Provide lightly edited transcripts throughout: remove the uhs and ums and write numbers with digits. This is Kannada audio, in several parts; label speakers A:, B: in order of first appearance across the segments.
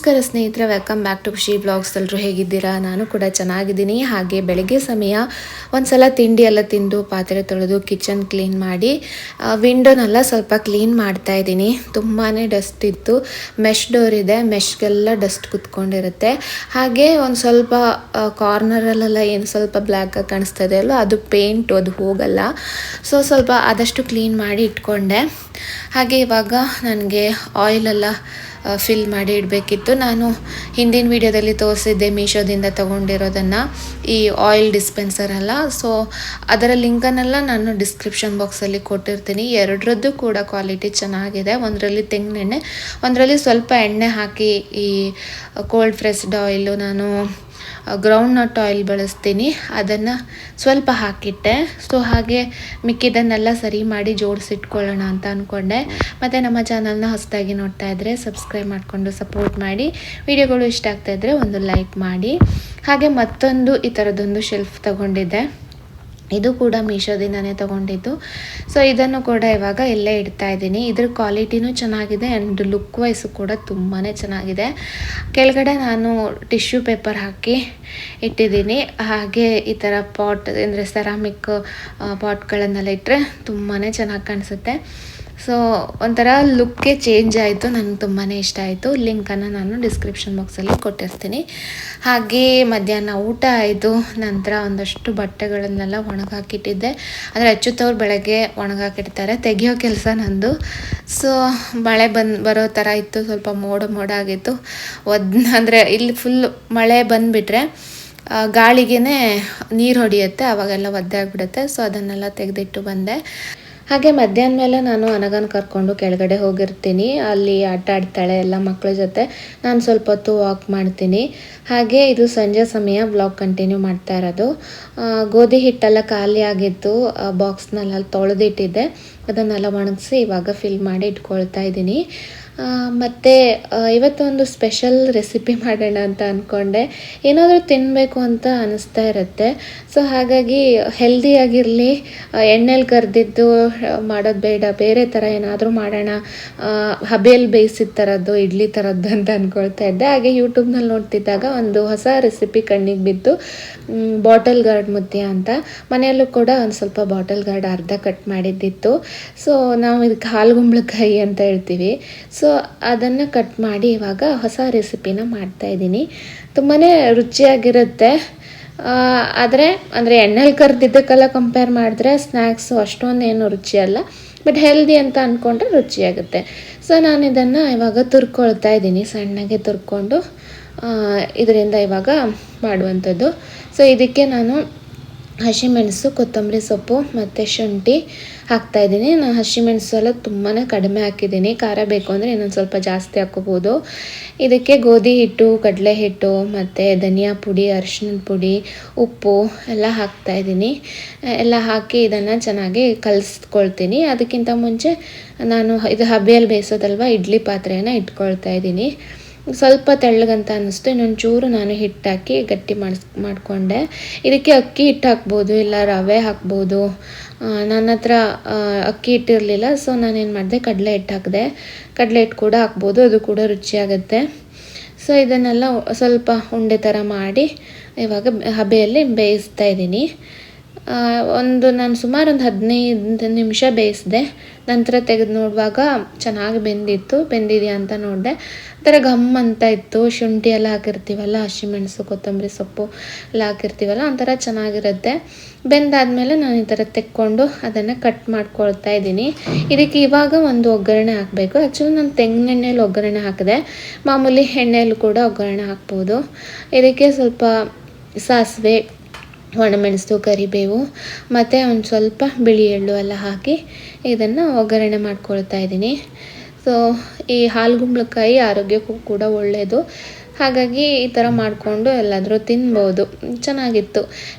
A: ನಮಸ್ಕಾರ ಸ್ನೇಹಿತರೆ, ವೆಲ್ಕಮ್ ಬ್ಯಾಕ್ ಟು ಖುಷಿ ಬ್ಲಾಗ್ಸ್. ಎಲ್ಲರೂ ಹೇಗಿದ್ದೀರಾ? ನಾನು ಕೂಡ ಚೆನ್ನಾಗಿದ್ದೀನಿ. ಹಾಗೆ ಬೆಳಗ್ಗೆ ಸಮಯ ಒಂದ್ಸಲ ತಿಂಡಿ ಎಲ್ಲ ತಿಂದು ಪಾತ್ರೆ ತೊಳೆದು ಕಿಚನ್ ಕ್ಲೀನ್ ಮಾಡಿ ವಿಂಡೋನೆಲ್ಲ ಸ್ವಲ್ಪ ಕ್ಲೀನ್ ಮಾಡ್ತಾ ಇದ್ದೀನಿ. ತುಂಬಾ ಡಸ್ಟ್ ಇತ್ತು. ಮೆಶ್ ಡೋರ್ ಇದೆ, ಮೆಶ್ಗೆಲ್ಲ ಡಸ್ಟ್ ಕುತ್ಕೊಂಡಿರುತ್ತೆ. ಹಾಗೆ ಒಂದು ಸ್ವಲ್ಪ ಕಾರ್ನರಲ್ಲೆಲ್ಲ ಏನು ಸ್ವಲ್ಪ ಬ್ಲ್ಯಾಕ್ ಕಾಣಿಸ್ತಾ ಇದೆ ಅಲ್ವ, ಅದು ಪೇಂಟು ಅದು ಹೋಗಲ್ಲ. ಸ್ವಲ್ಪ ಆದಷ್ಟು ಕ್ಲೀನ್ ಮಾಡಿ ಇಟ್ಕೊಂಡೆ. ಹಾಗೆ ಇವಾಗ ನನಗೆ ಆಯಿಲೆಲ್ಲ ಫಿಲ್ ಮಾಡಿ ಇಡಬೇಕಿತ್ತು. ನಾನು ಹಿಂದಿನ ವಿಡಿಯೋದಲ್ಲಿ ತೋರಿಸಿದ್ದೆ ಮೀಶೋದಿಂದ ತೊಗೊಂಡಿರೋದನ್ನು, ಈ ಆಯಿಲ್ ಡಿಸ್ಪೆನ್ಸರ್ ಅಲ್ಲ. ಅದರ ಲಿಂಕನ್ನೆಲ್ಲ ನಾನು ಡಿಸ್ಕ್ರಿಪ್ಷನ್ ಬಾಕ್ಸಲ್ಲಿ ಕೊಟ್ಟಿರ್ತೀನಿ. ಎರಡರದ್ದು ಕೂಡ ಕ್ವಾಲಿಟಿ ಚೆನ್ನಾಗಿದೆ. ಒಂದರಲ್ಲಿ ತೆಂಗಿನೆಣ್ಣೆ, ಒಂದರಲ್ಲಿ ಸ್ವಲ್ಪ ಎಣ್ಣೆ ಹಾಕಿ ಈ ಕೋಲ್ಡ್ ಪ್ರೆಸ್ಡ್ ಆಯಿಲು ನಾನು ಗ್ರೌಂಡ್ ನಟ್ ಆಯಿಲ್ ಬಳಸ್ತೀನಿ, ಅದನ್ನು ಸ್ವಲ್ಪ ಹಾಕಿಟ್ಟೆ. ಹಾಗೆ ಮಿಕ್ಕಿದ್ದನ್ನೆಲ್ಲ ಸರಿ ಮಾಡಿ ಜೋಡಿಸಿಟ್ಕೊಳ್ಳೋಣ ಅಂತ ಅಂದ್ಕೊಂಡೆ. ಮತ್ತು ನಮ್ಮ ಚಾನಲ್ನ ಹೊಸದಾಗಿ ನೋಡ್ತಾ ಇದ್ದರೆ ಸಬ್ಸ್ಕ್ರೈಬ್ ಮಾಡಿಕೊಂಡು ಸಪೋರ್ಟ್ ಮಾಡಿ. ವಿಡಿಯೋಗಳು ಇಷ್ಟ ಆಗ್ತಾಯಿದ್ರೆ ಒಂದು ಲೈಕ್ ಮಾಡಿ. ಹಾಗೆ ಮತ್ತೊಂದು ಈ ಥರದೊಂದು ಶೆಲ್ಫ್ ತಗೊಂಡಿದ್ದೆ, ಇದು ಕೂಡ ಮೀಶೋದಿಂದನೇ ತೊಗೊಂಡಿದ್ದು. ಇದನ್ನು ಕೂಡ ಇವಾಗ ಇಲ್ಲೇ ಇಡ್ತಾ ಇದ್ದೀನಿ. ಇದ್ರ ಕ್ವಾಲಿಟಿನೂ ಚೆನ್ನಾಗಿದೆ ಆ್ಯಂಡ್ ಲುಕ್ ವೈಸು ಕೂಡ ತುಂಬಾ ಚೆನ್ನಾಗಿದೆ. ಕೆಳಗಡೆ ನಾನು ಟಿಶ್ಯೂ ಪೇಪರ್ ಹಾಕಿ ಇಟ್ಟಿದ್ದೀನಿ. ಹಾಗೆ ಈ ಥರ ಪಾಟ್ ಅಂದರೆ ಸೆರಾಮಿಕ್ ಪಾಟ್ಗಳನ್ನೆಲ್ಲ ಇಟ್ಟರೆ ತುಂಬಾ ಚೆನ್ನಾಗಿ ಕಾಣಿಸುತ್ತೆ. ಒಂಥರ ಲುಕ್ಕೇ ಚೇಂಜ್ ಆಯಿತು. ನನಗೆ ತುಂಬಾ ಇಷ್ಟ ಆಯಿತು. ಲಿಂಕನ್ನು ನಾನು ಡಿಸ್ಕ್ರಿಪ್ಷನ್ ಬಾಕ್ಸಲ್ಲಿ ಕೊಟ್ಟಿರ್ತೀನಿ. ಹಾಗೆ ಮಧ್ಯಾಹ್ನ ಊಟ ಆಯಿತು. ನಂತರ ಒಂದಷ್ಟು ಬಟ್ಟೆಗಳನ್ನೆಲ್ಲ ಒಣಗಾಕಿಟ್ಟಿದ್ದೆ. ಅಂದರೆ ಅಚ್ಚುತ್ತವ್ರು ಬೆಳಗ್ಗೆ ಒಣಗಾಕಿಡ್ತಾರೆ, ತೆಗಿಯೋ ಕೆಲಸ ನಂದು. ಮಳೆ ಬರೋ ಥರ ಇತ್ತು, ಸ್ವಲ್ಪ ಮೋಡ ಆಗಿತ್ತು. ಅಂದರೆ ಇಲ್ಲಿ ಫುಲ್ ಮಳೆ ಬಂದುಬಿಟ್ರೆ ಗಾಳಿಗೆ ನೀರು ಹೊಡೆಯುತ್ತೆ, ಆವಾಗೆಲ್ಲ ಒದ್ದೆ ಆಗಿಬಿಡುತ್ತೆ. ಅದನ್ನೆಲ್ಲ ತೆಗೆದಿಟ್ಟು ಬಂದೆ. ಹಾಗೆ ಮಧ್ಯಾಹ್ನ ಮೇಲೆ ನಾನು ಅನಗನ ಕರ್ಕೊಂಡು ಕೆಳಗಡೆ ಹೋಗಿರ್ತೀನಿ. ಅಲ್ಲಿ ಆಟ ಆಡ್ತಾಳೆ ಎಲ್ಲ ಮಕ್ಕಳ ಜೊತೆ. ನಾನು ಸ್ವಲ್ಪ ಹೊತ್ತು ವಾಕ್ ಮಾಡ್ತೀನಿ. ಹಾಗೆ ಇದು ಸಂಜೆ ಸಮಯ ಬ್ಲಾಗ್ ಕಂಟಿನ್ಯೂ ಮಾಡ್ತಾ ಇರೋದು. ಗೋಧಿ ಹಿಟ್ಟೆಲ್ಲ ಖಾಲಿ ಆಗಿತ್ತು, ಬಾಕ್ಸ್ನೆಲ್ಲ ತೊಳೆದಿಟ್ಟಿದ್ದೆ. ಅದನ್ನೆಲ್ಲ ಒಣಗಿಸಿ ಇವಾಗ ಫಿಲ್ ಮಾಡಿ ಇಟ್ಕೊಳ್ತಾ ಇದ್ದೀನಿ. ಮತ್ತು ಇವತ್ತೊಂದು ಸ್ಪೆಷಲ್ ರೆಸಿಪಿ ಮಾಡೋಣ ಅಂತ ಅಂದ್ಕೊಂಡೆ. ಏನಾದರೂ ತಿನ್ನಬೇಕು ಅಂತ ಅನ್ನಿಸ್ತಾ ಇರುತ್ತೆ. ಹಾಗಾಗಿ ಹೆಲ್ದಿಯಾಗಿರಲಿ, ಎಣ್ಣೆಲಿ ಕರೆದಿದ್ದು ಮಾಡೋದು ಬೇಡ, ಬೇರೆ ಥರ ಏನಾದರೂ ಮಾಡೋಣ, ಹಬೆಯಲ್ಲಿ ಬೇಯಿಸಿದ ಥರದ್ದು, ಇಡ್ಲಿ ಥರದ್ದು ಅಂತ ಅಂದ್ಕೊಳ್ತಾ ಇದ್ದೆ. ಹಾಗೆ ಯೂಟ್ಯೂಬ್ನಲ್ಲಿ ನೋಡ್ತಿದ್ದಾಗ ಒಂದು ಹೊಸ ರೆಸಿಪಿ ಕಣ್ಣಿಗೆ ಬಿದ್ದು, ಬಾಟಲ್ ಗಾರ್ಡ್ ಮುದ್ದೆ ಅಂತ. ಮನೆಯಲ್ಲೂ ಕೂಡ ಒಂದು ಸ್ವಲ್ಪ ಬಾಟಲ್ ಗಾರ್ಡ್ ಅರ್ಧ ಕಟ್ ಮಾಡಿದ್ದಿತ್ತು. ನಾವು ಇದಕ್ಕೆ ಹಾಲುಗುಂಬಳಕಾಯಿ ಅಂತ ಹೇಳ್ತೀವಿ. ಅದನ್ನು ಕಟ್ ಮಾಡಿ ಇವಾಗ ಹೊಸ ರೆಸಿಪಿನ ಮಾಡ್ತಾಯಿದ್ದೀನಿ. ತುಂಬಾ ರುಚಿಯಾಗಿರುತ್ತೆ. ಅಂದರೆ ಎಣ್ಣೆಲಿ ಕರೆದಿದ್ದಕ್ಕೆಲ್ಲ ಕಂಪೇರ್ ಮಾಡಿದ್ರೆ ಸ್ನ್ಯಾಕ್ಸು ಅಷ್ಟೊಂದೇನು ರುಚಿಯಲ್ಲ, ಬಟ್ ಹೆಲ್ದಿ ಅಂತ ಅಂದ್ಕೊಂಡ್ರೆ ರುಚಿಯಾಗುತ್ತೆ. ನಾನು ಇದನ್ನು ಇವಾಗ ತುರ್ಕೊಳ್ತಾ ಇದ್ದೀನಿ, ಸಣ್ಣಗೆ ತುರ್ಕೊಂಡು ಇದರಿಂದ ಇವಾಗ ಮಾಡುವಂಥದ್ದು. ಇದಕ್ಕೆ ನಾನು ಹಸಿಮೆಣಸು, ಕೊತ್ತಂಬರಿ ಸೊಪ್ಪು ಮತ್ತು ಶುಂಠಿ ಹಾಕ್ತಾಯಿದ್ದೀನಿ. ನಾನು ಹಸಿಮೆಣಸು ಎಲ್ಲ ತುಂಬಾ ಕಡಿಮೆ ಹಾಕಿದ್ದೀನಿ. ಖಾರ ಬೇಕು ಅಂದರೆ ಇನ್ನೊಂದು ಸ್ವಲ್ಪ ಜಾಸ್ತಿ ಹಾಕ್ಕೋಬೋದು. ಇದಕ್ಕೆ ಗೋಧಿ ಹಿಟ್ಟು, ಕಡಲೆ ಹಿಟ್ಟು ಮತ್ತು ಧನಿಯಾ ಪುಡಿ, ಅರಿಶಿಣದ ಪುಡಿ, ಉಪ್ಪು ಎಲ್ಲ ಹಾಕ್ತಾಯಿದ್ದೀನಿ. ಎಲ್ಲ ಹಾಕಿ ಇದನ್ನು ಚೆನ್ನಾಗಿ ಕಲಿಸ್ಕೊಳ್ತೀನಿ. ಅದಕ್ಕಿಂತ ಮುಂಚೆ ನಾನು ಇದು ಹಬೆಯಲ್ಲಿ ಬೇಯಿಸೋದಲ್ವ, ಇಡ್ಲಿ ಪಾತ್ರೆಯನ್ನು ಇಟ್ಕೊಳ್ತಾ ಇದ್ದೀನಿ. ಸ್ವಲ್ಪ ತೆಳ್ಳಗಂತ ಅನ್ನಿಸ್ತು, ಇನ್ನೊಂದು ಚೂರು ನಾನು ಹಿಟ್ಟು ಹಾಕಿ ಗಟ್ಟಿ ಮಾಡಿಕೊಂಡೆ. ಇದಕ್ಕೆ ಅಕ್ಕಿ ಹಿಟ್ಟು ಹಾಕ್ಬೋದು, ಇಲ್ಲ ರವೆ ಹಾಕ್ಬೋದು. ನನ್ನ ಹತ್ರ ಅಕ್ಕಿ ಹಿಟ್ಟಿರಲಿಲ್ಲ, ನಾನೇನು ಮಾಡಿದೆ, ಕಡಲೆ ಹಿಟ್ಟು ಹಾಕಿದೆ. ಕಡಲೆ ಹಿಟ್ಟು ಕೂಡ ಹಾಕ್ಬೋದು, ಅದು ಕೂಡ ರುಚಿಯಾಗುತ್ತೆ. ಇದನ್ನೆಲ್ಲ ಸ್ವಲ್ಪ ಉಂಡೆ ಥರ ಮಾಡಿ ಇವಾಗ ಹಬೆಯಲ್ಲಿ ಬೇಯಿಸ್ತಾ ಇದ್ದೀನಿ. ನಾನು ಸುಮಾರು ಒಂದು 15 ನಿಮಿಷ ಬೇಯಿಸಿದೆ. ನಂತರ ತೆಗೆದು ನೋಡುವಾಗ ಚೆನ್ನಾಗಿ ಬೆಂದಿದೆಯಾ ಅಂತ ನೋಡಿದೆ. ಒಂಥರ ಘಮ್ ಅಂತ ಇತ್ತು. ಶುಂಠಿ ಎಲ್ಲ ಹಾಕಿರ್ತೀವಲ್ಲ, ಹಸಿಮೆಣಸು, ಕೊತ್ತಂಬರಿ ಸೊಪ್ಪು ಎಲ್ಲ ಹಾಕಿರ್ತೀವಲ್ಲ, ಒಂಥರ ಚೆನ್ನಾಗಿರುತ್ತೆ. ಬೆಂದಾದಮೇಲೆ ನಾನು ಈ ಥರ ತೆಕ್ಕೊಂಡು ಅದನ್ನು ಕಟ್ ಮಾಡ್ಕೊಳ್ತಾ ಇದ್ದೀನಿ. ಇದಕ್ಕೆ ಇವಾಗ ಒಂದು ಒಗ್ಗರಣೆ ಹಾಕಬೇಕು. ಆ್ಯಕ್ಚುಲಿ ನಾನು ತೆಂಗಿನೆಣ್ಣೆಯಲ್ಲಿ ಒಗ್ಗರಣೆ ಹಾಕಿದೆ, ಮಾಮೂಲಿ ಎಣ್ಣೆಯಲ್ಲೂ ಕೂಡ ಒಗ್ಗರಣೆ ಹಾಕ್ಬೋದು. ಇದಕ್ಕೆ ಸ್ವಲ್ಪ ಸಾಸಿವೆ, ಒಣಮೆಣಸು, ಕರಿಬೇವು ಮತ್ತು ಒಂದು ಸ್ವಲ್ಪ ಬಿಳಿ ಎಳ್ಳು ಎಲ್ಲ ಹಾಕಿ ಇದನ್ನು ಒಗ್ಗರಣೆ ಮಾಡ್ಕೊಳ್ತಾ ಇದ್ದೀನಿ. ಈ ಹಾಲುಗುಂಬಳಕಾಯಿ ಆರೋಗ್ಯಕ್ಕೂ ಕೂಡ ಒಳ್ಳೆಯದು. ಹಾಗಾಗಿ ಈ ಥರ ಮಾಡಿಕೊಂಡು ಎಲ್ಲಾದರೂ ತಿನ್ಬೋದು. ಚೆನ್ನಾಗಿತ್ತು.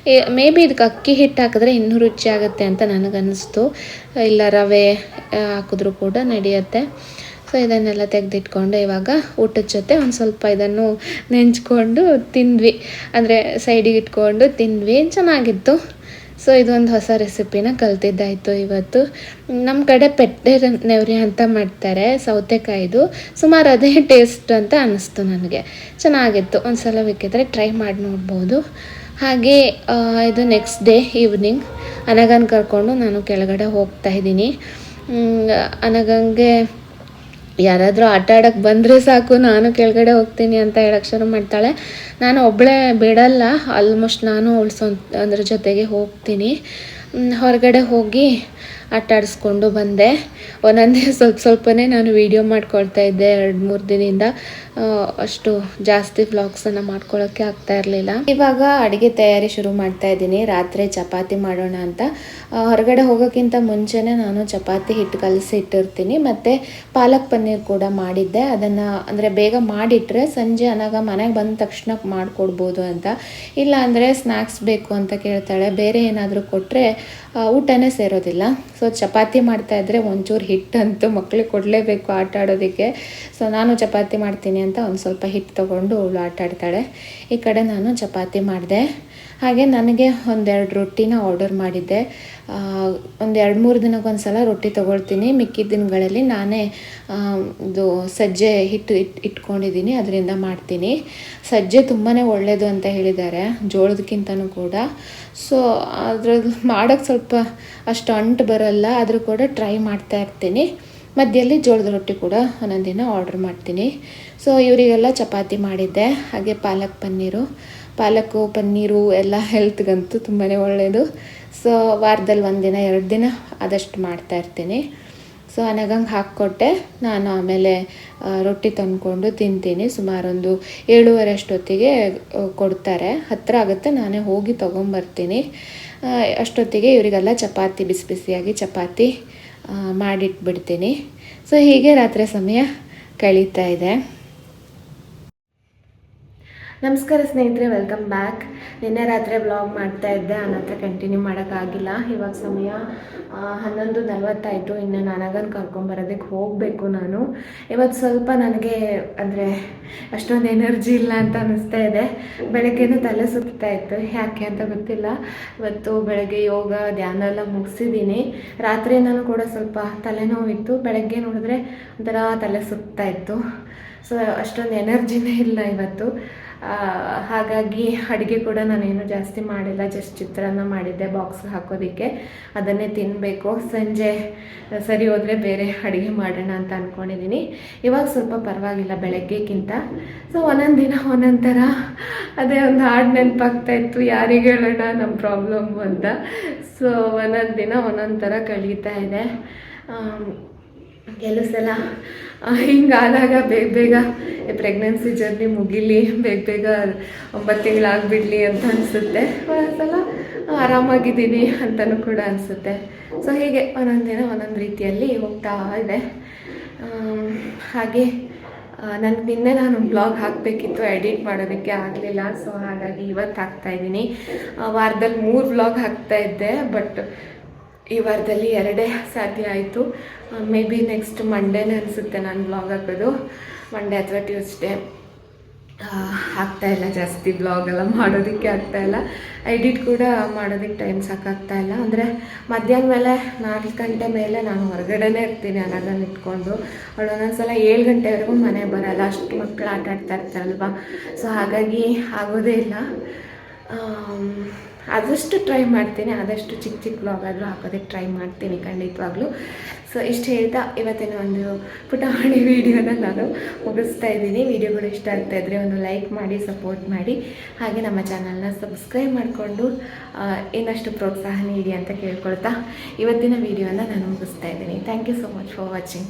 A: ಮೇ ಬಿ ಇದಕ್ಕೆ ಅಕ್ಕಿ ಹಿಟ್ಟು ಹಾಕಿದ್ರೆ ಇನ್ನೂ ರುಚಿಯಾಗುತ್ತೆ ಅಂತ ನನಗನ್ನಿಸ್ತು. ಇಲ್ಲ ರವೆ ಹಾಕಿದ್ರೂ ಕೂಡ ನಡೆಯುತ್ತೆ. ಇದನ್ನೆಲ್ಲ ತೆಗೆದಿಟ್ಕೊಂಡು ಇವಾಗ ಊಟದ ಜೊತೆ ಒಂದು ಸ್ವಲ್ಪ ಇದನ್ನು ನೆಂಚ್ಕೊಂಡು ತಿಂದ್ವಿ. ಅಂದರೆ ಸೈಡಿಗೆ ಇಟ್ಕೊಂಡು ತಿಂದ್ವಿ. ಚೆನ್ನಾಗಿತ್ತು. ಸೊ ಇದೊಂದು ಹೊಸ ರೆಸಿಪಿನ ಕಲ್ತಿದ್ದಾಯಿತು ಇವತ್ತು. ನಮ್ಮ ಕಡೆ ಪೆಟ್ಟೆ ನೆವರಿ ಅಂತ ಮಾಡ್ತಾರೆ ಸೌತೆಕಾಯಿದು, ಸುಮಾರು ಅದೇ ಟೇಸ್ಟ್ ಅಂತ ಅನ್ನಿಸ್ತು ನನಗೆ. ಚೆನ್ನಾಗಿತ್ತು, ಒಂದು ಸಲ ಬೇಕಿದ್ರೆ ಟ್ರೈ ಮಾಡಿ ನೋಡ್ಬೋದು. ಹಾಗೆ ಇದು ನೆಕ್ಸ್ಟ್ ಡೇ ಈವ್ನಿಂಗ್ ಅನಗನ್ ಕರ್ಕೊಂಡು ನಾನು ಕೆಳಗಡೆ ಹೋಗ್ತಾ ಇದ್ದೀನಿ. ಅನಗಂಗೆ ಯಾರಾದರೂ ಆಟ ಆಡೋಕ್ಕೆ ಬಂದರೆ ಸಾಕು, ನಾನು ಕೆಳಗಡೆ ಹೋಗ್ತೀನಿ ಅಂತ ಹೇಳಕ್ಕೆ ಶುರು ಮಾಡ್ತಾಳೆ. ನಾನು ಒಬ್ಬಳೇ ಬಿಡಲ್ಲ, ಆಲ್ಮೋಸ್ಟ್ ನಾನು ಅದ್ರ ಜೊತೆಗೆ ಹೋಗ್ತೀನಿ. ಹೊರಗಡೆ ಹೋಗಿ ಆಟ ಆಡಿಸ್ಕೊಂಡು ಬಂದೆ. ಒಂದೊಂದೇ ಸ್ವಲ್ಪನೇ ನಾನು ವೀಡಿಯೋ ಮಾಡ್ಕೊಳ್ತಾ ಇದ್ದೆ 2-3 ದಿನದಿಂದ. ಅಷ್ಟು ಜಾಸ್ತಿ ವ್ಲಾಗ್ಸನ್ನು ಮಾಡ್ಕೊಳ್ಳೋಕ್ಕೆ ಆಗ್ತಾ ಇರಲಿಲ್ಲ. ಇವಾಗ ಅಡುಗೆ ತಯಾರಿ ಶುರು ಮಾಡ್ತಾ ಇದ್ದೀನಿ. ರಾತ್ರಿ ಚಪಾತಿ ಮಾಡೋಣ ಅಂತ. ಹೊರಗಡೆ ಹೋಗೋಕ್ಕಿಂತ ಮುಂಚೆನೇ ನಾನು ಚಪಾತಿ ಹಿಟ್ಟು ಕಲಸಿ ಇಟ್ಟಿರ್ತೀನಿ. ಮತ್ತು ಪಾಲಕ್ ಪನ್ನೀರ್ ಕೂಡ ಮಾಡಿದ್ದೆ. ಅದನ್ನು ಅಂದರೆ ಬೇಗ ಮಾಡಿಟ್ರೆ ಸಂಜೆ ಮನೆಗೆ ಬಂದ ತಕ್ಷಣ ಮಾಡಿಕೊಡ್ಬೋದು ಅಂತ. ಇಲ್ಲ ಅಂದರೆ ಸ್ನ್ಯಾಕ್ಸ್ ಬೇಕು ಅಂತ ಕೇಳ್ತಾಳೆ. ಬೇರೆ ಏನಾದರೂ ಕೊಟ್ಟರೆ ಊಟನೇ ಸೇರೋದಿಲ್ಲ. ಸೊ ಚಪಾತಿ ಮಾಡ್ತಾಯಿದ್ರೆ ಒಂಚೂರು ಹಿಟ್ಟಂತೂ ಮಕ್ಕಳಿಗೆ ಕೊಡಲೇಬೇಕು ಆಟ ಆಡೋದಕ್ಕೆ. ಸೊ ನಾನು ಚಪಾತಿ ಮಾಡ್ತೀನಿ ಅಂತ ಒಂದು ಸ್ವಲ್ಪ ಹಿಟ್ಟು ತೊಗೊಂಡು ಅವಳು ಆಟ ಆಡ್ತಾಳೆ. ಈ ಕಡೆ ನಾನು ಚಪಾತಿ ಮಾಡಿದೆ. ಹಾಗೆ ನನಗೆ 1-2 ರೊಟ್ಟಿನ ಆರ್ಡರ್ ಮಾಡಿದ್ದೆ. ಒಂದು 2-3 ದಿನಕ್ಕೊಂದು ಸಲ ರೊಟ್ಟಿ ತೊಗೊಳ್ತೀನಿ. ಮಿಕ್ಕಿದ ದಿನಗಳಲ್ಲಿ ನಾನೇ ಇದು ಸಜ್ಜೆ ಹಿಟ್ಟು ಇಟ್ಕೊಂಡಿದ್ದೀನಿ, ಅದರಿಂದ ಮಾಡ್ತೀನಿ. ಸಜ್ಜೆ ತುಂಬಾ ಒಳ್ಳೆಯದು ಅಂತ ಹೇಳಿದ್ದಾರೆ, ಜೋಳದಕ್ಕಿಂತನೂ ಕೂಡ. ಸೊ ಅದ್ರಲ್ಲಿ ಮಾಡೋಕ್ಕೆ ಸ್ವಲ್ಪ ಅಷ್ಟು ಅಂಟು ಬರಲ್ಲ, ಆದರೂ ಕೂಡ ಟ್ರೈ ಮಾಡ್ತಾ ಇರ್ತೀನಿ. ಮಧ್ಯದಲ್ಲಿ ಜೋಳದ ರೊಟ್ಟಿ ಕೂಡ ಒಂದೊಂದು ದಿನ ಆರ್ಡ್ರ್ ಮಾಡ್ತೀನಿ. ಸೊ ಇವರಿಗೆಲ್ಲ ಚಪಾತಿ ಮಾಡಿದ್ದೆ. ಹಾಗೆ ಪಾಲಕ್ಕು ಪನ್ನೀರು ಎಲ್ಲ ಹೆಲ್ತ್ಗಂತೂ ತುಂಬಾ ಒಳ್ಳೆಯದು. ಸೊ ವಾರದಲ್ಲಿ 1 ದಿನ 2 ದಿನ ಆದಷ್ಟು ಮಾಡ್ತಾಯಿರ್ತೀನಿ. ಸೊ ಅನಗಂಗೆ ಹಾಕ್ಕೊಟ್ಟೆ. ನಾನು ಆಮೇಲೆ ರೊಟ್ಟಿ ತಂದ್ಕೊಂಡು ತಿಂತೀನಿ. ಸುಮಾರೊಂದು 7:30 ಅಷ್ಟೊತ್ತಿಗೆ ಕೊಡ್ತಾರೆ, ಹತ್ತಿರ ಆಗುತ್ತೆ. ನಾನೇ ಹೋಗಿ ತೊಗೊಂಬರ್ತೀನಿ. ಅಷ್ಟೊತ್ತಿಗೆ ಇವರಿಗೆಲ್ಲ ಚಪಾತಿ ಬಿಸಿಯಾಗಿ ಚಪಾತಿ ಮಾಡಿಟ್ಬಿಡ್ತೀನಿ. ಸೊ ಹೀಗೆ ರಾತ್ರಿ ಸಮಯ ಕಳೀತಾ ಇದೆ. ನಮಸ್ಕಾರ ಸ್ನೇಹಿತರೆ, ವೆಲ್ಕಮ್ ಬ್ಯಾಕ್. ನಿನ್ನೆ ರಾತ್ರಿ ಬ್ಲಾಗ್ ಮಾಡ್ತಾ ಇದ್ದೆ, ಹತ್ರ ಕಂಟಿನ್ಯೂ ಮಾಡೋಕ್ಕಾಗಿಲ್ಲ. ಇವಾಗ ಸಮಯ 11:40 ಆಯಿತು. ಇನ್ನು ನನಗನ್ನು ಕರ್ಕೊಂಬರೋದಕ್ಕೆ ಹೋಗಬೇಕು ನಾನು. ಇವತ್ತು ಸ್ವಲ್ಪ ನನಗೆ ಅಂದರೆ ಅಷ್ಟೊಂದು ಎನರ್ಜಿ ಇಲ್ಲ ಅಂತ ಅನ್ನಿಸ್ತಾ ಇದೆ. ಬೆಳಗ್ಗೆನೂ ತಲೆ ಸುತ್ತಾ ಇತ್ತು, ಯಾಕೆ ಅಂತ ಗೊತ್ತಿಲ್ಲ. ಇವತ್ತು ಬೆಳಗ್ಗೆ ಯೋಗ ಧ್ಯಾನ ಎಲ್ಲ ಮುಗಿಸಿದ್ದೀನಿ. ರಾತ್ರಿ ನಾನು ಕೂಡ ಸ್ವಲ್ಪ ತಲೆನೋವಿತ್ತು. ಬೆಳಗ್ಗೆ ನೋಡಿದ್ರೆ ಒಂಥರ ತಲೆ ಸುತ್ತಾ ಇತ್ತು. ಸೊ ಅಷ್ಟೊಂದು ಎನರ್ಜಿನೇ ಇಲ್ಲ ಇವತ್ತು. ಹಾಗಾಗಿ ಅಡುಗೆ ಕೂಡ ನಾನೇನು ಜಾಸ್ತಿ ಮಾಡಿಲ್ಲ, ಜಸ್ಟ್ ಚಿತ್ರಾನ್ನ ಮಾಡಿದ್ದೆ ಬಾಕ್ಸ್ಗೆ ಹಾಕೋದಕ್ಕೆ. ಅದನ್ನೇ ತಿನ್ನಬೇಕು. ಸಂಜೆ ಸರಿ ಹೋದರೆ ಬೇರೆ ಅಡುಗೆ ಮಾಡೋಣ ಅಂತ ಅಂದ್ಕೊಂಡಿದ್ದೀನಿ. ಇವಾಗ ಸ್ವಲ್ಪ ಪರವಾಗಿಲ್ಲ ಬೆಳಗ್ಗೆಗಿಂತ. ಸೊ ಒಂದೊಂದು ದಿನ ಒಂದೊಂದು ಥರ, ಅದೇ ಒಂದು ಹಾಡು ನೆನಪಾಗ್ತಾಯಿತ್ತು, ಯಾರಿಗೆ ಹೇಳೋಣ ನಮ್ಮ ಪ್ರಾಬ್ಲಮ್ಮು ಅಂತ. ಸೊ ಒಂದೊಂದು ದಿನ ಒಂದೊಂದು ಥರ ಕಳೀತಾ ಇದೆ. ಕೆಲವು ಸಲ ಹಿಂಗಾದಾಗ ಬೇಗ ಪ್ರೆಗ್ನೆನ್ಸಿ ಜರ್ನಿ ಮುಗಿಲಿ, ಬೇಗ 9 ತಿಂಗಳಾಗ್ಬಿಡಲಿ ಅಂತ ಅನಿಸುತ್ತೆ. ಒಂದೊಂದ್ಸಲ ಆರಾಮಾಗಿದ್ದೀನಿ ಅಂತಲೂ ಕೂಡ ಅನಿಸುತ್ತೆ. ಸೊ ಹೀಗೆ ಒಂದೊಂದು ದಿನ ಒಂದೊಂದು ರೀತಿಯಲ್ಲಿ ಹೋಗ್ತಾ ಇದೆ. ಹಾಗೆ ನಿನ್ನೆ ನಾನು ಬ್ಲಾಗ್ ಹಾಕಬೇಕಿತ್ತು, ಎಡಿಟ್ ಮಾಡೋದಕ್ಕೆ ಆಗಲಿಲ್ಲ. ಸೊ ಹಾಗಾಗಿ ಇವತ್ತು ಹಾಕ್ತಾಯಿದ್ದೀನಿ. ವಾರದಲ್ಲಿ 3 ಬ್ಲಾಗ್ ಹಾಕ್ತಾಯಿದ್ದೆ, ಬಟ್ ಈ ವಾರದಲ್ಲಿ 2 ಸಾಧ್ಯ ಆಯಿತು. ಮೇ ಬಿ ನೆಕ್ಸ್ಟ್ ಮಂಡೇನೇ ಅನಿಸುತ್ತೆ ನಾನು ಬ್ಲಾಗ್ ಹಾಕೋದು. ಮಂಡೇ ಅಥವಾ ಟ್ಯೂಸ್ಡೇ ಆಗ್ತಾಯಿಲ್ಲ, ಜಾಸ್ತಿ ಬ್ಲಾಗೆಲ್ಲ ಮಾಡೋದಕ್ಕೆ ಆಗ್ತಾಯಿಲ್ಲ. ಎಡಿಟ್ ಕೂಡ ಮಾಡೋದಕ್ಕೆ ಟೈಮ್ ಸಾಕಾಗ್ತಾಯಿಲ್ಲ. ಅಂದರೆ ಮಧ್ಯಾಹ್ನ ಮೇಲೆ 4 ಗಂಟೆ ಮೇಲೆ ನಾನು ಹೊರಗಡೆನೇ ಇರ್ತೀನಿ ಅನಗನ್ನು ಇಟ್ಕೊಂಡು. ಅವಳು ಒಂದೊಂದ್ಸಲ 7 ಗಂಟೆವರೆಗೂ ಮನೆ ಬರೋಲ್ಲ, ಅಷ್ಟು ಮಕ್ಕಳು ಆಟ ಆಡ್ತಾ ಇರ್ತಾರಲ್ವ. ಸೊ ಹಾಗಾಗಿ ಆಗೋದೇ ಇಲ್ಲ. ಆದಷ್ಟು ಟ್ರೈ ಮಾಡ್ತೀನಿ, ಆದಷ್ಟು ಚಿಕ್ಕ ಬ್ಲಾಗ್ ಆದರೂ ಹಾಕೋದಕ್ಕೆ ಟ್ರೈ ಮಾಡ್ತೀನಿ ಖಂಡಿತವಾಗ್ಲೂ. ಸೊ ಇಷ್ಟು ಹೇಳ್ತಾ ಇವತ್ತಿನ ಒಂದು ಪುಟಾಣಿ ವಿಡಿಯೋನ ನಾನು ಮುಗಿಸ್ತಾ ಇದ್ದೀನಿ. ವಿಡಿಯೋಗಳು ಇಷ್ಟ ಆಗ್ತಾಯಿದ್ರೆ ಒಂದು ಲೈಕ್ ಮಾಡಿ, ಸಪೋರ್ಟ್ ಮಾಡಿ. ಹಾಗೆ ನಮ್ಮ ಚಾನಲ್ನ ಸಬ್ಸ್ಕ್ರೈಬ್ ಮಾಡಿಕೊಂಡು ಇನ್ನಷ್ಟು ಪ್ರೋತ್ಸಾಹ ನೀಡಿ ಅಂತ ಕೇಳ್ಕೊಳ್ತಾ ಇವತ್ತಿನ ವಿಡಿಯೋನ ನಾನು ಮುಗಿಸ್ತಾ ಇದ್ದೀನಿ. Thank you so much for watching.